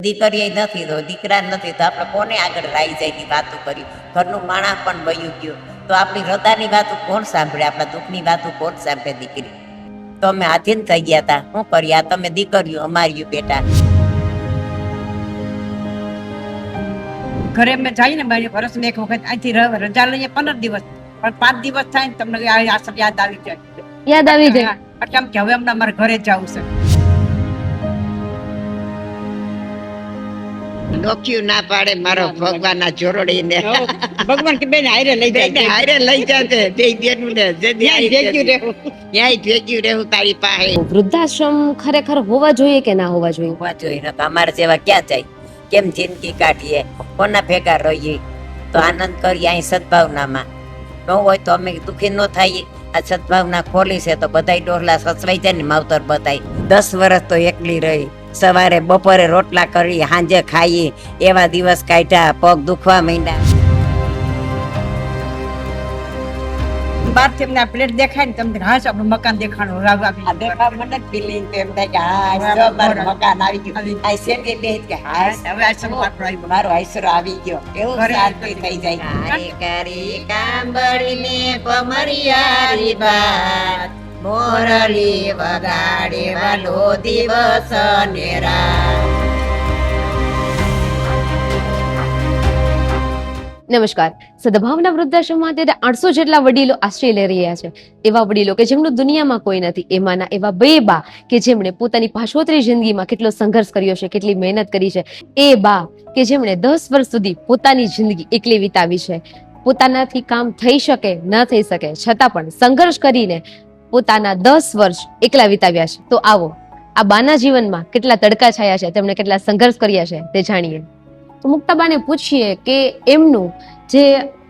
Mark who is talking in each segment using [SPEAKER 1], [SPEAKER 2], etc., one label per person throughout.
[SPEAKER 1] દીકરી નથી તો દીકરા નથી તો આપણે કોને આગળ રાઈ જાય વાતો કરી, ઘરનું માણસ પણ વયું ગયું તો આપણી હૃદયની વાતો કોણ સાંભળે, આપણા દુઃખની વાતો કોણ સાંભળે? દીકરી તો અમે આધીન થઈ ગયા હતા. શું કરીએ? આ તમે દીકરીઓ અમારી બેટા
[SPEAKER 2] ઘરે અમે જઈએ ને મારી વર્ષને એક વખત અહીંથી રજા લઈએ 15 દિવસ, પણ 5 દિવસ થાય ને તમને આ સબ યાદ આવી જાય. એટલે એમ કે હવે અમને અમારે ઘરે જવું છે.
[SPEAKER 1] નોખ્યું ના પાડે મારો ભગવાન ના જોરડીને
[SPEAKER 2] ભગવાન કે બેન હારે લઈ જાય,
[SPEAKER 1] હારે લઈ જાય બે બેનું ને ન્યાય ભેગ્યું રહેવું તારી પાસે.
[SPEAKER 3] વૃદ્ધાશ્રમ ખરેખર હોવા જોઈએ કે ના હોવા જોઈએ?
[SPEAKER 1] હોવા જોઈએ ને. અમારે જેવા ક્યાં જાય? કેમ જિંદગી કાઢીએ? કોના ભેગા રહીએ? તો આનંદ કરીએ અહીં સદભાવનામાં. ન હોય તો અમે દુઃખી ન થઈએ. આ સદભાવના ખોલી છે તો બધાય ડોહલા સચવાઈ જાય ને માવતર બધાય. 10 વર્ષ તો એકલી રહી, સવારે બપોરે રોટલા કરી સાંજે ખાઈએ, એવા દિવસ કાઢ્યા. પગ દુખવા માંડ્યા.
[SPEAKER 2] બહારથી અમને પ્લેટ દેખાય ને તમને હા આપણું મકાન દેખાણું
[SPEAKER 1] આ દેખાવ મને ફીલિંગ તો એમ થાય કે હા જો મારું મકાન આવી ગયું. આ શેઠે બે કે હા
[SPEAKER 2] હવે આ સબ આપણો
[SPEAKER 1] મારો આઈસરો આવી ગયો, એવું શાંતિ થઈ જાય. કારી કારી કાંબળીને કમરિયારી બાત, મોરલી વગાડે વાલો દિવસ ને રાત.
[SPEAKER 3] નમસ્કાર. સદભાવના વૃદ્ધાશ્રમમાં અત્યારે 800 જેટલા વડીલો આશ્રય લઈ રહ્યા છે. એવા વડીલો કે જેમનું દુનિયામાં કોઈ નથી, એમાંના એવા 2 બા કે જેમણે પોતાની પાછોતરી જિંદગીમાં કેટલો સંઘર્ષ કર્યો છે, કેટલી મહેનત કરી છે. એ બા કે જેમણે 10 વર્ષ સુધી પોતાની જિંદગી એકલી વિતાવી છે. પોતાનાથી કામ થઈ શકે ન થઈ શકે છતાં પણ સંઘર્ષ કરીને પોતાના 10 વર્ષ એકલા વિતાવ્યા છે. તો આવો આ બાના જીવનમાં કેટલા તડકા છાયા છે, તેમણે કેટલા સંઘર્ષ કર્યા છે તે જાણીએ. તો મુક્તાબાને પૂછીએ કે એમનું જે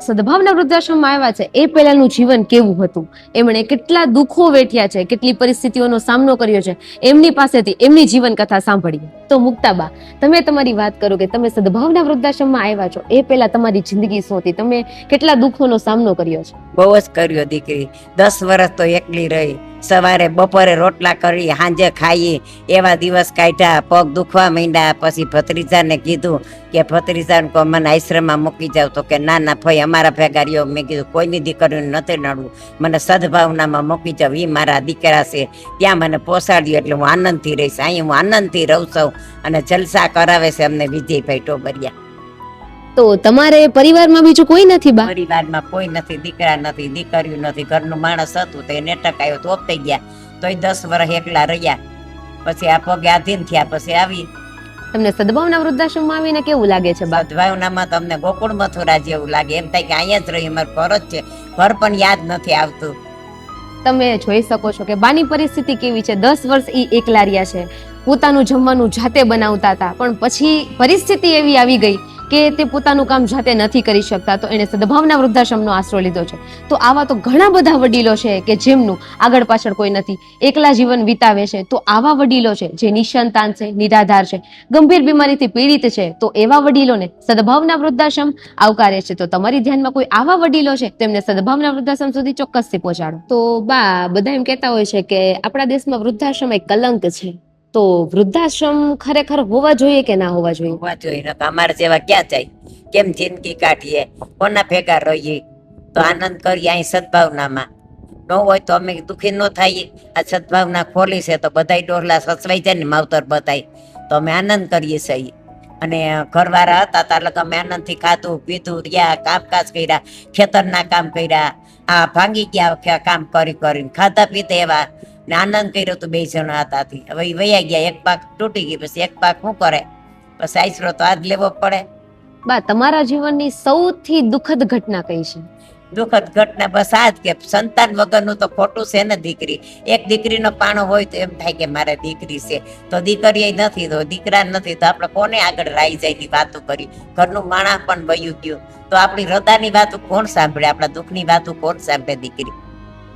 [SPEAKER 3] સદભાવના વૃદ્ધાશ્રમમાં આવ્યા છે એ પહેલાનું જીવન કેવું હતું, એમણે કેટલા દુઃખો વેઠ્યા છે, કેટલી પરિસ્થિતિઓનો સામનો કર્યો છે, એમની પાસેથી એમની જીવન કથા સાંભળીએ. તો મુક્તાબા, તમે તમારી વાત કરો કે તમે સદભાવના વૃદ્ધાશ્રમમાં આવ્યા છો એ પહેલા તમારી જિંદગી શું હતી, તમે કેટલા દુઃખોનો સામનો કર્યો છે?
[SPEAKER 1] બહુ જ કર્યો દીકરી. 10 વર્ષ તો એકલી રહી, સવારે બપોરે રોટલા કરી સાંજે ખાઈએ, એવા દિવસ કાઢ્યા. પગ દુખવા માંડ્યા. પછી ભત્રીજાને કીધું કે ભત્રીજાને કહો મને આશ્રમમાં મૂકી જાવ. તો કે ના ના ભાઈ અમારા ભેગા રહ્યો. મેં કીધું કોઈની દીકરીને નથી નડવું, મને સદભાવનામાં મૂકી જાવ, એ મારા દીકરા છે, ત્યાં મને પહોંચાડ્યું એટલે હું આનંદથી રહીશ. અહીં હું આનંદથી રહું છું. અને જલસા કરાવે છે અમને વિજયભાઈ ટોબરિયા.
[SPEAKER 3] તો તમારે પરિવારમાં બીજું કોઈ નથી બા?
[SPEAKER 1] પરિવારમાં કોઈ નથી, દીકરા નથી, દીકરીઓ નથી. ઘરનું માણસ હતું તો એને ટકાયો તો થઈ ગયા, તોય 10 વર્ષ એકલા રહ્યા. પછી આ પગે આધીન થયા. પછી આવી
[SPEAKER 3] તમને સદભાવના વૃદ્ધાશ્રમમાં આવીને કેવું લાગે છે બા?
[SPEAKER 1] સદભાવનામાં તમને ગોકુળ મથુરા જેવું લાગે. એમ થાય કે અહીંયા જ રહી, અમારું ઘર જ છે. ઘર પણ યાદ નથી આવતું.
[SPEAKER 3] તમે જોઈ શકો છો કે બાની પરિસ્થિતિ કેવી છે. 10 વર્ષ ઈ એકલા રહ્યા છે, પોતાનું જમવાનું જાતે બનાવતા હતા, પણ પછી પરિસ્થિતિ એવી આવી ગઈ કે તે પોતાનું કામ જાતે નથી કરી શકતા, તો એને સદભાવના વૃદ્ધાશ્રમનો આશરો લીધો છે. તો આવા તો ઘણા બધા વડીલો છે કે જેમનું આગળ પાછળ કોઈ નથી, એકલા જીવન વિતાવે છે. તો આવા વડીલો છે જે નિસંતાન છે, નિરાધાર છે, ગંભીર બીમારીથી પીડિત છે, તો એવા વડીલોને સદભાવના વૃદ્ધાશ્રમ આવકારે છે. તો તમારી ધ્યાનમાં કોઈ આવા વડીલો છે તેમને સદભાવના વૃદ્ધાશ્રમ સુધી ચોક્કસથી પહોંચાડો. તો બા, બધા એમ કહેતા હોય છે કે આપણા દેશમાં વૃદ્ધાશ્રમ એક કલંક છે. તો વૃદ્ધાશ્રમ ખરેખર હોવા જોઈએ કે ના હોવા જોઈએ?
[SPEAKER 1] હોવા જોઈએ ને. અમારે જેવા ક્યાં જાય? કેમ જિંદગી કાઢીએ? કોના ભેગા રહીએ? તો આનંદ કરીએ અહીં સદભાવનામાં. ન હોય તો અમે દુઃખી ન થઈએ. આ સદભાવના ખોલી છે તો બધાય ડોહલા સચવાઈ જાય ને માવતર બધાય. તો અમે આનંદ કરીએ છીએ. અને ઘરવાળા હતા ત્યારે અમે આનંદથી ખાધું પીધું, રહ્યા, કામકાજ કર્યા, ખેતરના કામ કર્યા. આ ભાંગી ગયા કામ કરી કરીને, ખાધા પીધા એવા ને આનંદ કર્યો તો 2 જણા હતા. હવે વયા ગયા, એક પાક તૂટી ગઈ, પછી એક પાક શું કરે? પછી આશરો તો આજ લેવો પડે.
[SPEAKER 3] બા, તમારા જીવનની સૌથી દુઃખદ ઘટના કઈ છે?
[SPEAKER 1] દુઃખદ ઘટના બસ આ જ કે સંતાન વગરનું તો ખોટું છે ને. દીકરી, એક દીકરીનો પાણો હોય તો એમ થાય કે મારે દીકરી છે, તો દીકરી નથી તો દીકરા નથી તો આપણે કોને આગળ રાઈ જાય વાતો કરી, ઘરનું માણસ પણ વયું ગયું તો આપણી હૃદયની વાતો કોણ સાંભળે, આપણા દુઃખની વાતો કોણ સાંભળે? દીકરી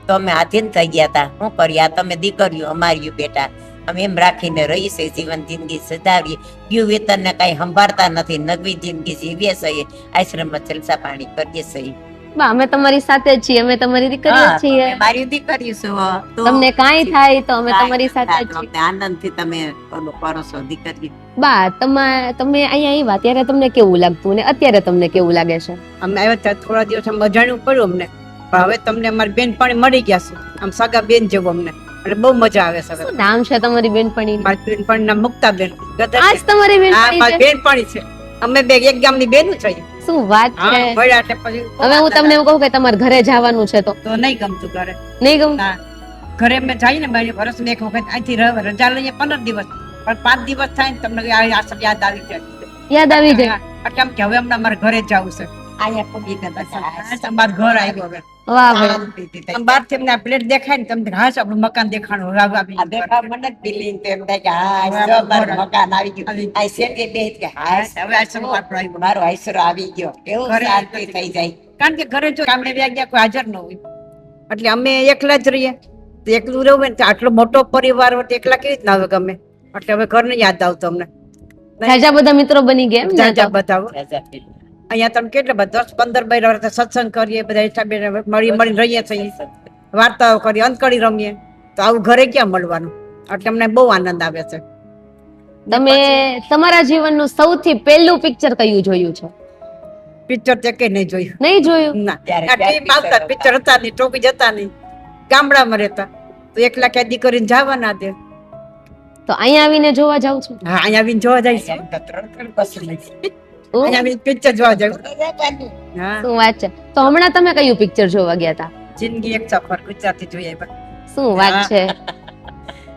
[SPEAKER 1] તો અમે આધીન થઈ ગયા હતા. શું કરીએ? આ તમે દીકરીઓ અમારી બેટા અમે એમ રાખીને રહી છે. જીવન જિંદગી સદાવીએ. ગયું વેતન ને કઈ સંભાળતા નથી, નવી જિંદગી જીવીએ છીએ. આશ્રમમાં જલસા પાણી કરીએ છીએ.
[SPEAKER 3] બા, અમે તમારી સાથે જ છીએ, અમે તમારી દીકરીઓ જ
[SPEAKER 1] હા,
[SPEAKER 3] છીએ.
[SPEAKER 1] તમે મારી દીકરી છો તો
[SPEAKER 3] તમને કાંઈ થાય તો અમે તમારી સાથે જ છીએ.
[SPEAKER 1] અમને આનંદથી તમે ઓલું કરો છો દીકરી.
[SPEAKER 3] બા, તમે અહીંયા આવ્યા ત્યારે તમને કેવું લાગતું ને અત્યારે તમને કેવું લાગે છે?
[SPEAKER 2] અમે આવ્યા ત્યાં થોડા દિવસ અજાણ્યું પડ્યું અમને, પણ હવે તમને અમારી બેનપણી મળી ગયા છે, આમ સગા બેન જેવું અમને, એટલે બહુ મજા આવે છે.
[SPEAKER 3] શું નામ છે તમારી બેનપણી?
[SPEAKER 2] મારી બેનપણી નામ મુક્તાબેન.
[SPEAKER 3] આજ તમારી
[SPEAKER 2] હા,
[SPEAKER 3] બેનપણી
[SPEAKER 2] મારી
[SPEAKER 3] છે?
[SPEAKER 2] બેનપણી છે. અમે બે એક ગામની બેનું છે.
[SPEAKER 3] શું વાત
[SPEAKER 2] હા,
[SPEAKER 3] છે!
[SPEAKER 2] મળ્યા એટલે પછી
[SPEAKER 3] હવે હું તમને એવું કહું કે તમારે ઘરે જવાનું છે તો
[SPEAKER 2] તો નહીં ગમતું ઘરે.
[SPEAKER 3] નહીં ગમતું?
[SPEAKER 2] ના, ઘરે અમે જઈએ ને વર્ષમાં એક વખત અહીંથી રજા લઈએ 15 દિવસ, પણ 5 દિવસ થાય ને તમને આ સબ યાદ આવી જાય.
[SPEAKER 3] યાદ આવી જાય?
[SPEAKER 2] હા, એટલે એમ કે હવે અમને અમારે ઘરે જ જવું છે.
[SPEAKER 1] અહીંયા પૂગીને બસ
[SPEAKER 2] અમારું ઘર આવ્યું હવે.
[SPEAKER 3] વાહ ભાઈ,
[SPEAKER 1] શાંતિથી થઈ
[SPEAKER 2] આમ બહારથી અમને આ પ્લેટ દેખાય ને તમને હા છે આપણું મકાન દેખાણું હવે
[SPEAKER 1] આ દેખાવ મને જ feeling તો એમ થાય કે હા જો મારું મકાન આવી ગયું. આ શેઠે બેઠ કે હા
[SPEAKER 2] હવે આ સબ આપણું આવ્યું.
[SPEAKER 1] મારો આશરો આવી ગયો, એવું
[SPEAKER 2] ઘરે
[SPEAKER 1] શાંતિ થઈ જાય.
[SPEAKER 2] કારણ કે ઘરે જો કામે વ્યા ગયા કોઈ હાજર ન હોય, એટલે અમે એકલા જ રહીએ. તો એકલું રહેવું હોય ને તો આટલો મોટો પરિવાર હોય તો એકલા કેવી રીતના આવે ગમે, એટલે હવે ઘરને યાદ આવતો અમને.
[SPEAKER 3] જાજા બધા મિત્રો બની ગયા એમ ને
[SPEAKER 2] જાજા
[SPEAKER 3] તો?
[SPEAKER 2] બતાવો અહીંયા તમે કેટલા બધા 10-15 બૈરા સત્સંગ કરીએ, બધા હિસાબે મળીને રહીએ છીએ, વાર્તાઓ કરીએ, અંતકડી રમીએ. તો આવું ઘરે ક્યાં મળવાનું, એટલે અમને બહુ આનંદ આવે છે.
[SPEAKER 3] તમે તમારા જીવનનું સૌથી પહેલું પિક્ચર કયું જોયું છે?
[SPEAKER 2] પિક્ચર તે કઈ નહીં જોયું.
[SPEAKER 3] નહીં જોયું?
[SPEAKER 2] ના,
[SPEAKER 1] ત્યારે
[SPEAKER 2] આ ટીવી આવતા પિક્ચર હતા નહીં, ટોકી જતા નહીં, ગામડામાં રહેતા, તો એકલા ક્યાં દીકરીને જવા ના દે.
[SPEAKER 3] તો અહીંયા આવીને જોવા જાવ છો?
[SPEAKER 2] હા, અહીંયા આવીને જોવા જાય છે.
[SPEAKER 1] એમ તો 3 પસંદ નથી.
[SPEAKER 3] ઓહ,
[SPEAKER 2] અહીંયા આવીને પિક્ચર જોવા જાય. હા,
[SPEAKER 3] શું વાત છે! તો હમણાં તમે કયું પિક્ચર જોવા ગયા હતા?
[SPEAKER 2] જિંદગી એક સફર ગુજરાતી જોઈએ.
[SPEAKER 3] શું વાત છે!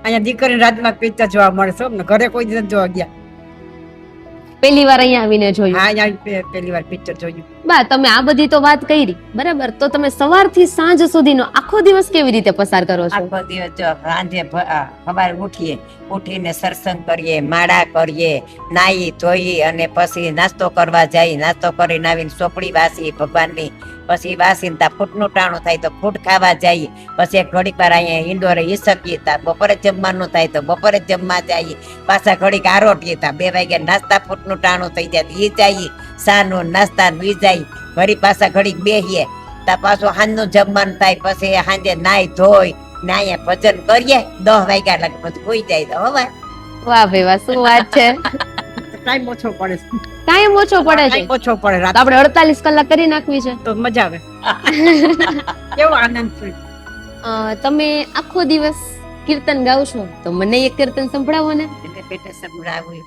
[SPEAKER 2] અહીંયા દીકરીને રાજમાં પિક્ચર જોવા મળે છે, અમને ઘરે કોઈ દિવસ જોવા ગયા.
[SPEAKER 3] પહેલી વાર અહીંયા આવીને જોયું?
[SPEAKER 2] હા, અહીંયા પહેલી વાર પિક્ચર જોયું.
[SPEAKER 3] બા, તમે આ બધી તો વાત કરી બરાબર, તો તમે સવારથી સાંજ સુધીનો આખો દિવસ કેવી રીતે પસાર કરો છો?
[SPEAKER 1] આખો દિવસ જો સાંજે સવારે ઉઠીને સત્સંગ કરીએ, માળા કરીએ, નાહી ધોઈ અને પછી નાસ્તો કરવા જઈએ. નાસ્તો કરીને આવીને ચોપડી વાસી ભગવાનની, પછી વાસીને ત્યાં ફૂટનું ટાણું થાય તો ફૂટ ખાવા જઈએ. પછી એક ઘડીક વાર અહીંયા ઈંડોરે ઈસકીએ, તા બપોરે જમવાનું થાય તો બપોરે જમવા જઈએ. પાછા ઘડીક આરોટીએ, તા 2 વાગે નાસ્તા ફૂટનું ટાણું થઈ જાય એ જઈએ, સાનું નાસ્તા બી જાય. વળી પાછા ઘડીક બેહીએ, તા પાછું સાંજનું જમવાનું થાય. પછી સાંજે નાહી ધોઈ ને અહીંયા ભજન કરીએ, 10 વાગ્યા લાગે પછી સુઈ જાય તો હવે.
[SPEAKER 3] વાહ ભાઈ વાહ, શું વાત છે!
[SPEAKER 2] ટાઈમ ઓછો પડે છે.
[SPEAKER 3] ટાઈમ ઓછો પડે છે
[SPEAKER 2] ટાઈમ ઓછો પડે
[SPEAKER 3] તો
[SPEAKER 2] રાત
[SPEAKER 3] આપણે 48 કલાક કરી નાખવી છે.
[SPEAKER 2] તો મજા આવે. કેવો આનંદ છે.
[SPEAKER 3] તમે આખો દિવસ કીર્તન ગાવ છો તો મને એક કીર્તન સંભળાવો ને.
[SPEAKER 1] એને પેટે સંભળાવ્યું.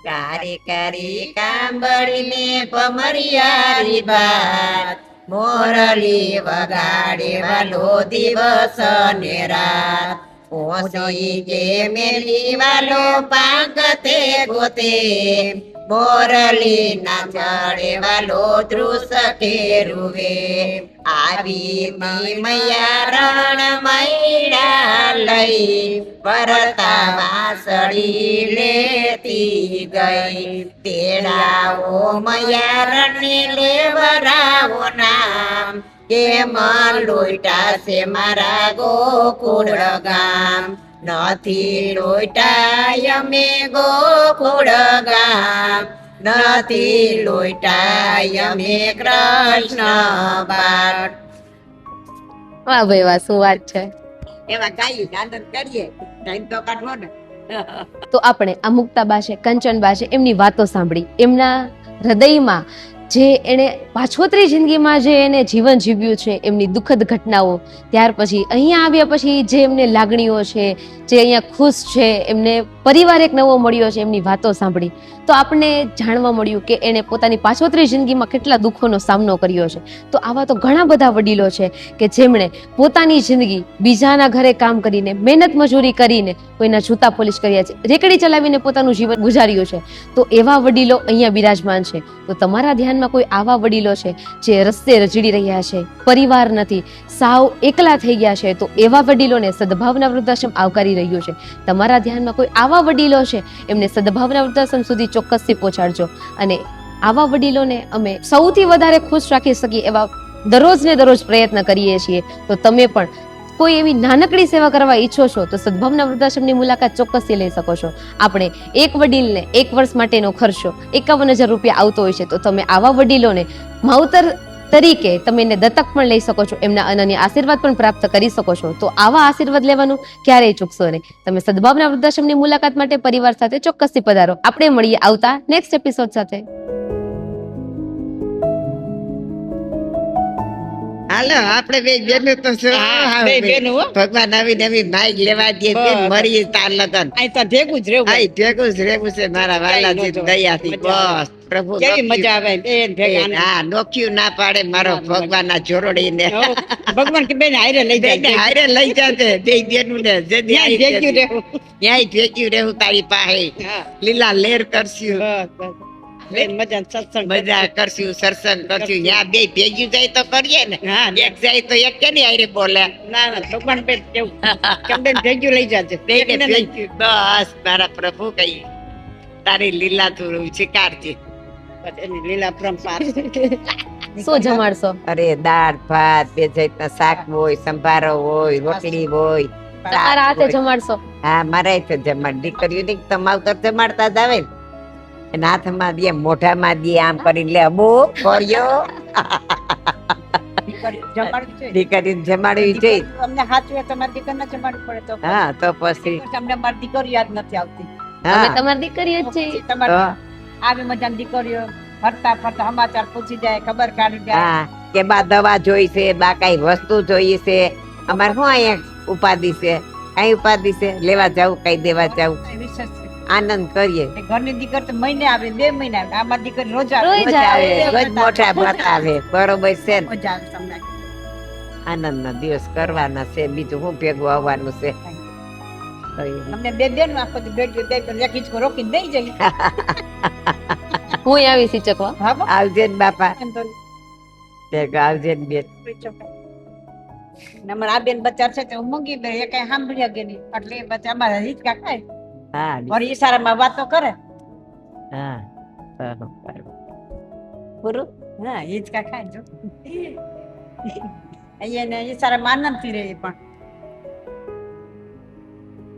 [SPEAKER 1] કારે કારે કાંબળીને ભમરિયારી બાત, મોરલી વગાડે વાલો દિવસ ને રાત. ઓસી કે મેલી વાલો પાંગતે ગોતે, મોરલી ના ચડે વાલો ધ્રુસ કે રૂવે. આવી મી મૈયા રણ મૈડા લઈ, પરતા વાસળી લેતી ગઈ. તેડાઓ મૈયા રણને લેવરાવો નામ, કેમ લોટા છે મારા ગોકુળ ગામ. નથી લોટા અમે ગોકુળ ગામ, નથી લોટા અમે કૃષ્ણ બાળ.
[SPEAKER 3] વાહ ભાઈ વાહ, શું વાત છે!
[SPEAKER 1] એવા ગાઈ આનંદ કરીએ, ટાઈમ તો કાઢવો ને.
[SPEAKER 3] તો આપણે આ મુક્તાબા છે, કંચનબા છે, એમની વાતો સાંભળી, એમના હૃદયમાં જે એને પાછોતરી જિંદગીમાં જે એને જીવન જીવ્યું છે, એમની દુઃખદ ઘટનાઓ, ત્યાર પછી અહીંયા આવ્યા પછી જે એમને લાગણીઓ છે, જે અહીંયા ખુશ છે, એમને પરિવાર એક નવો મળ્યો છે, એમની વાતો સાંભળી તો આપણને જાણવા મળ્યું કે એને પોતાની પાછોતરી જિંદગીમાં કેટલા દુઃખોનો સામનો કર્યો છે. તો આવા તો ઘણા બધા વડીલો છે કે જેમણે પોતાની જિંદગી બીજાના ઘરે કામ કરીને, મહેનત મજૂરી કરીને, કોઈના જૂતા પોલિશ કર્યા છે, રેકડી ચલાવીને પોતાનું જીવન ગુજાર્યું છે. તો એવા વડીલો અહીંયા બિરાજમાન છે. તો તમારા ધ્યાનમાં કોઈ આવા વડીલો છે જે રસ્તે રજડી રહ્યા છે, પરિવાર નથી, સાવ એકલા થઈ ગયા છે, તો એવા વડીલોને સદભાવના વૃદ્ધાશ્રમ આવકારી રહ્યું છે. તમારા ધ્યાનમાં કોઈ આવા વડીલો છે, એમને સદભાવના વૃદ્ધાશ્રમ સુધી ચોક્કસથી પહોંચાડજો. અને આવા વડીલોને અમે સૌથી વધારે ખુશ રાખી શકીએ એવા દરરોજ ને દરરોજ પ્રયત્ન કરીએ છીએ. તો તમે પણ કોઈ એવી નાનકડી સેવા કરવા ઈચ્છો છો તો સદભાવના વૃદ્ધાશ્રમની મુલાકાત ચોક્કસથી લઈ શકો છો. આપણે એક વડીલને 1 વર્ષ માટેનો ખર્ચો 51,000 રૂપિયા આવતો હોય છે. તો તમે આવા વડીલોને માવતર તરીકે તમે એને દત્તક પણ લઈ શકો છો, એમના અનન્ય આશીર્વાદ પણ પ્રાપ્ત કરી શકો છો. તો આવા આશીર્વાદ લેવાનું ક્યારેય ચૂકશો નહીં. તમે સદભાવના વૃદ્ધાશ્રમની મુલાકાત માટે પરિવાર સાથે ચોક્કસથી પધારો. આપણે મળીએ આવતા નેક્સ્ટ એપિસોડ સાથે.
[SPEAKER 1] હાલો આપણે બે બેનો તો શું
[SPEAKER 2] હા, બે બેનો હો.
[SPEAKER 1] ભગવાન આવી નવી માઇક લેવા દે બેન,
[SPEAKER 2] બસ.
[SPEAKER 1] મરી તાર લગન
[SPEAKER 2] અહીં તો ભેગું જ રહેવું.
[SPEAKER 1] આઈ ભેગું જ રહેવું છે મારા વાલાજી
[SPEAKER 2] કઈ ન
[SPEAKER 1] દયાથી.
[SPEAKER 2] મજા આવે.
[SPEAKER 1] બસ પ્રભુ
[SPEAKER 2] કેવી
[SPEAKER 1] નોખ્યું.
[SPEAKER 2] મજા આવે બેન ભેગા આનંદ.
[SPEAKER 1] હા નોખ્યું ના પાડે મારો
[SPEAKER 2] ના, ના.
[SPEAKER 1] ભગવાન ના જોરડીને
[SPEAKER 2] હો, ભગવાન કે બેન હારે લઈ
[SPEAKER 1] બેને
[SPEAKER 2] જાય
[SPEAKER 1] હારે લઈ જાતે બે બેનું ને જે દી
[SPEAKER 2] ત્યાં
[SPEAKER 1] આવી
[SPEAKER 2] ભેગ્યું
[SPEAKER 1] તે
[SPEAKER 2] રહેવું.
[SPEAKER 1] ન્યાય ભેગ્યું રહેવું તારી પાસે.
[SPEAKER 2] હા,
[SPEAKER 1] લીલા લેર કરશું,
[SPEAKER 2] બસ, બસ. બેન મજા સત્સંગ
[SPEAKER 1] મજા કરશું, સત્સંગ કરશું. ત્યાં બે ભેગ્યું જાય તો કરીએ ને.
[SPEAKER 2] હા,
[SPEAKER 1] એક જાય તો એક કેની હારે બોલે.
[SPEAKER 2] ના ના ભગવાન બેન કેવું કેમ બેન ભેગ્યું લઈ જાજે
[SPEAKER 1] બેને
[SPEAKER 2] એકને નહીં.
[SPEAKER 1] ભેગ્યું. બસ મારા પ્રભુ કઈ તારી લીલા તું સ્વીકારજે.
[SPEAKER 2] બસ એની લીલા પરંપરા.
[SPEAKER 3] શું જમાડશો?
[SPEAKER 1] અરે દાળ ભાત, બે જાતના શાક હોય, સંભારો હોય, રોટલી હોય.
[SPEAKER 3] તમારા હાથે જમાડશો?
[SPEAKER 1] હા મારા હાથે જમાડ. દીકરીઓને તો માવતર જમાડતા જ આવે ને. એના હાથમાં દે, મોઢામાં દે, આમ કરીને લે અબો કર્યો.
[SPEAKER 2] જમાડવું છે.
[SPEAKER 1] દીકરીને જમાડવી જોઈએ.
[SPEAKER 2] દીકરી અમને સાચવે તમારી દીકરીને જમાડવું પડે તો
[SPEAKER 1] હા તો પછી
[SPEAKER 2] અમને મારી દીકરી યાદ નથી આવતી.
[SPEAKER 3] અમે
[SPEAKER 1] હા
[SPEAKER 3] તમારી દીકરી જ છીએ.
[SPEAKER 1] તો
[SPEAKER 2] તમારી આવી મજાની દીકરીઓ ફરતા ફરતા સમાચાર પૂછી જાય, ખબર કાઢી જાય.
[SPEAKER 1] હા કે બા દવા જોઈ છે, બા કઈ વસ્તુ જોઈએ છે. અમારે શું અહીંયા ઉપાધિ છે? કઈ ઉપાધિ છે? લેવા જાવ કઈ દેવા જાવ,
[SPEAKER 2] કઈ વિશેષ છે.
[SPEAKER 1] આનંદ કરીએ.
[SPEAKER 2] એ ઘરની દીકરી તો મહિને આવે, 2 મહિને આવે. આમાં દીકરી રોજ આવે.
[SPEAKER 3] રોજ
[SPEAKER 1] મજા આવે,
[SPEAKER 3] આવે.
[SPEAKER 1] રોજ મોટા બતાવે. બરોબર છે ને?
[SPEAKER 2] મજા આવે તમને.
[SPEAKER 1] આનંદના દિવસ કરવાના છે, બીજું શું ભેગું આવવાનું છે? તો એ
[SPEAKER 2] અમને 2 બેન આખો દી બેઠી બે બેન એક હિંચકો રોકીને દઈ જઈએ.
[SPEAKER 3] હું આવી શીચકવા.
[SPEAKER 2] હા બા.
[SPEAKER 1] આવજે ને બાપા,
[SPEAKER 2] એમ તો
[SPEAKER 1] ભેગું આવજે ને બેન.
[SPEAKER 2] ને અમારા આ બેન બચાર છે તે મૂંગી બે એ કઈ સાંભળ્યા કે નહીં એટલે એ બચ્ચા અમારા હિંચકા ખાય
[SPEAKER 1] હા
[SPEAKER 2] વળી ઈશારામાં વાતો કરે.
[SPEAKER 1] હા પૂરું.
[SPEAKER 2] હા હિંચકા ખાય જો અહીંયા ઈશારામાં આનંદથી રહે પણ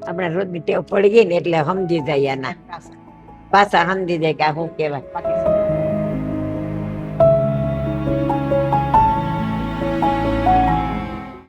[SPEAKER 1] આપણે રોજની ટેવ પડી ગઈ ને એટલે સમજી જાય. એના પાછા સમજી જાય કે આ શું કહેવાય.
[SPEAKER 2] બાકી